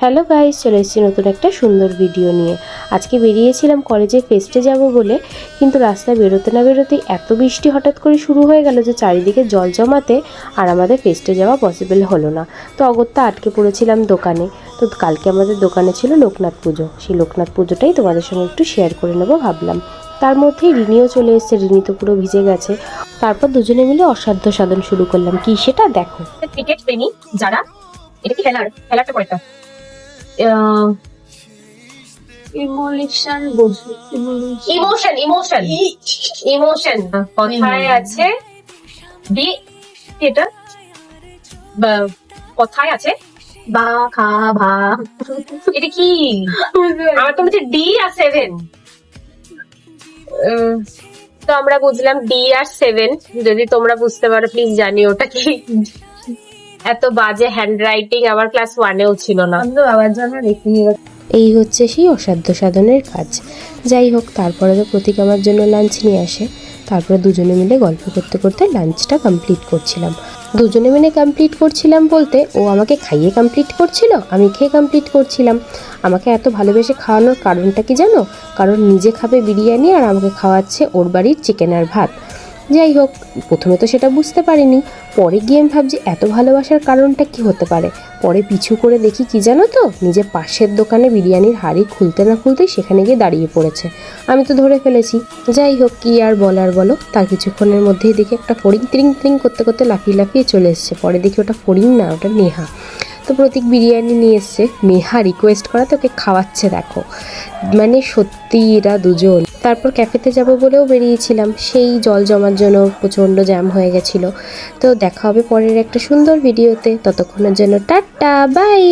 Hello guys, চলে এসেছি নতুন একটা সুন্দর ভিডিও নিয়ে। আজকে বেরিয়েছিলাম কলেজে ফেস্টে যাব বলে, কিন্তু রাস্তায় বেরোতে না বেরোতেই এত বৃষ্টি হঠাৎ করে শুরু হয়ে গেল যে চারিদিকে জল জমাতে আর আমাদের ফেস্টে যাওয়া পসিবল হলো না। তো অগত্যা আটকে পড়েছিলাম দোকানে। তো কালকে আমাদের দোকানে ছিল লোকনাথ পুজো, সেই লোকনাথ পুজোটাই তোমাদের সঙ্গে একটু শেয়ার করে নেবো ভাবলাম। তার মধ্যেই রিনিও চলে এসেছে, রিনি তো পুরো ভিজে গেছে। তারপর দুজনে মিলে অসাধ্য সাধন শুরু করলাম। কি সেটা দেখো। ক্রিকেট প্রেমী যারা, এটা কি খেলাটা কয়টা ইমোশন কথায় আছে বি, এটা কথায় আছে বা খা ভা, এটা কি? আমার তো হচ্ছে ডি আর 7। তো আমরা বুঝলাম ডি আর 7। যদি তোমরা বুঝতে পারো প্লিজ জানিও ওটা কি। এত বাজে হ্যান্ড রাইটিং আমার ক্লাস 1-এও ছিল না। বাবার জন্য রেখে এই হচ্ছে সেই অসাধ্য সাধনের কাজ। যাই হোক, তারপরে তো প্রতীক আমার জন্য লাঞ্চ নিয়ে আসে। তারপরে দুজনে মিলে গল্প করতে করতে লাঞ্চটা কমপ্লিট করছিলাম। দুজনে মিলে কমপ্লিট করছিলাম বলতে, ও আমাকে খাইয়ে কমপ্লিট করছিল, আমি খেয়ে কমপ্লিট করছিলাম। আমাকে এত ভালোবেসে খাওয়ানোর কারণটা কি জানো? কারণ নিজে খাবে বিরিয়ানি আর আমাকে খাওয়াচ্ছে ওর বাড়ির চিকেন আর ভাত। যাই হোক, প্রথমে তো সেটা বুঝতে পারিনি। পরে গিয়ে আমি ভাবছি এত ভালোবাসার কারণটা কি হতে পারে। পরে পিছু করে দেখি কি জানো তো, নিজের পাশের দোকানে বিরিয়ানির হাঁড়ি খুলতে না খুলতেই সেখানে গিয়ে দাঁড়িয়ে পড়েছে। আমি তো ধরে ফেলেছি। যাই হোক, কি আর বলার বলো। তার কিছুক্ষণের মধ্যেই দেখি একটা ফড়িং ত্রিং ত্রিং করতে করতে লাফিয়ে লাফিয়ে চলে এসছে। পরে দেখি ওটা ফড়িং না, ওটা নেহা। তো প্রতীক বিরিয়ানি নিয়ে এসছে, নেহা রিকোয়েস্ট করা তোকে খাওয়াচ্ছে দেখো। মানে সত্যি এরা দুজন। তারপর ক্যাফেতে যাব বলেও বেরিয়েছিলাম, সেই জল জমার জন্য প্রচণ্ড জ্যাম হয়ে গেছিলো। তো দেখা হবে পরের একটা সুন্দর ভিডিওতে, ততক্ষণের জন্য টাটা বাই।